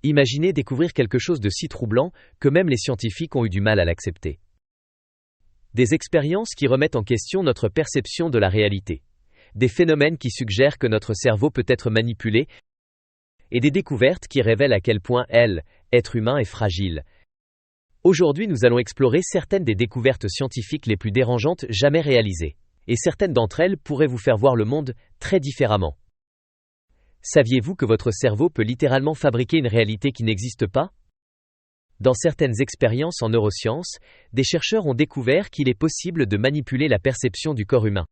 Imaginez découvrir quelque chose de si troublant que même les scientifiques ont eu du mal à l'accepter. Des expériences qui remettent en question notre perception de la réalité. Des phénomènes qui suggèrent que notre cerveau peut être manipulé. Et des découvertes qui révèlent à quel point être humain est fragile. Aujourd'hui, nous allons explorer certaines des découvertes scientifiques les plus dérangeantes jamais réalisées. Et certaines d'entre elles pourraient vous faire voir le monde très différemment. Saviez-vous que votre cerveau peut littéralement fabriquer une réalité qui n'existe pas ? Dans certaines expériences en neurosciences, des chercheurs ont découvert qu'il est possible de manipuler la perception du corps humain.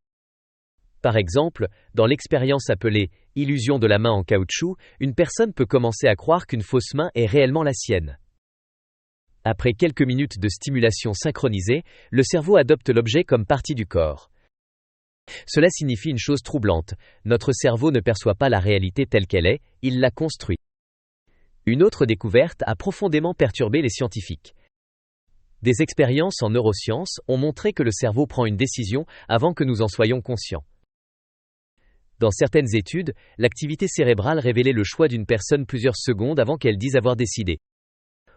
Par exemple, dans l'expérience appelée « illusion de la main en caoutchouc », une personne peut commencer à croire qu'une fausse main est réellement la sienne. Après quelques minutes de stimulation synchronisée, le cerveau adopte l'objet comme partie du corps. Cela signifie une chose troublante, notre cerveau ne perçoit pas la réalité telle qu'elle est, il la construit. Une autre découverte a profondément perturbé les scientifiques. Des expériences en neurosciences ont montré que le cerveau prend une décision avant que nous en soyons conscients. Dans certaines études, l'activité cérébrale révélait le choix d'une personne plusieurs secondes avant qu'elle dise avoir décidé.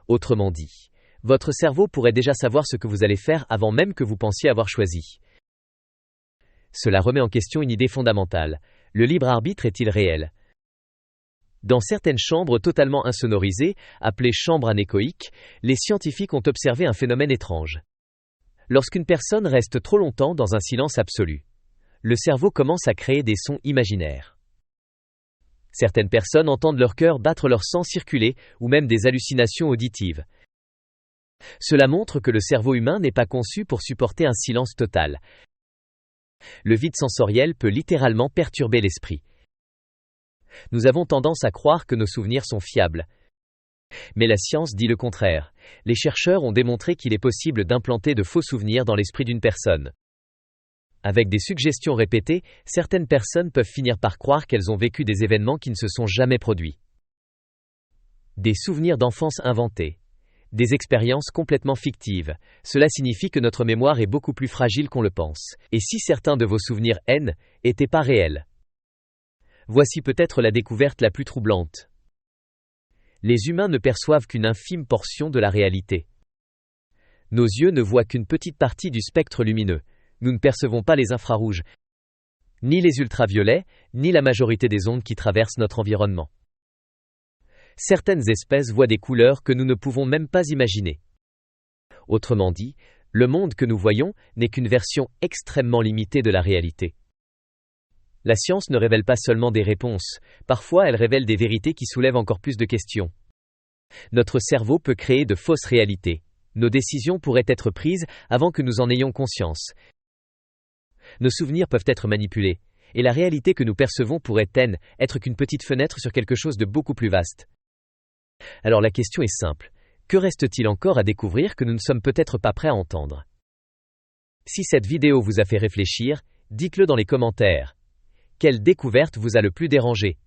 Autrement dit, votre cerveau pourrait déjà savoir ce que vous allez faire avant même que vous pensiez avoir choisi. Cela remet en question une idée fondamentale. Le libre arbitre est-il réel ? Dans certaines chambres totalement insonorisées, appelées chambres anéchoïques, les scientifiques ont observé un phénomène étrange. Lorsqu'une personne reste trop longtemps dans un silence absolu, le cerveau commence à créer des sons imaginaires. Certaines personnes entendent leur cœur battre, leur sang circuler, ou même des hallucinations auditives. Cela montre que le cerveau humain n'est pas conçu pour supporter un silence total. Le vide sensoriel peut littéralement perturber l'esprit. Nous avons tendance à croire que nos souvenirs sont fiables. Mais la science dit le contraire. Les chercheurs ont démontré qu'il est possible d'implanter de faux souvenirs dans l'esprit d'une personne. Avec des suggestions répétées, certaines personnes peuvent finir par croire qu'elles ont vécu des événements qui ne se sont jamais produits. Des souvenirs d'enfance inventés. Des expériences complètement fictives. Cela signifie que notre mémoire est beaucoup plus fragile qu'on le pense. Et si certains de vos souvenirs n'étaient pas réels ? Voici peut-être la découverte la plus troublante. Les humains ne perçoivent qu'une infime portion de la réalité. Nos yeux ne voient qu'une petite partie du spectre lumineux. Nous ne percevons pas les infrarouges, ni les ultraviolets, ni la majorité des ondes qui traversent notre environnement. Certaines espèces voient des couleurs que nous ne pouvons même pas imaginer. Autrement dit, le monde que nous voyons n'est qu'une version extrêmement limitée de la réalité. La science ne révèle pas seulement des réponses, parfois elle révèle des vérités qui soulèvent encore plus de questions. Notre cerveau peut créer de fausses réalités. Nos décisions pourraient être prises avant que nous en ayons conscience. Nos souvenirs peuvent être manipulés, et la réalité que nous percevons pourrait être qu'une petite fenêtre sur quelque chose de beaucoup plus vaste. Alors la question est simple, que reste-t-il encore à découvrir que nous ne sommes peut-être pas prêts à entendre ? Si cette vidéo vous a fait réfléchir, dites-le dans les commentaires. Quelle découverte vous a le plus dérangé ?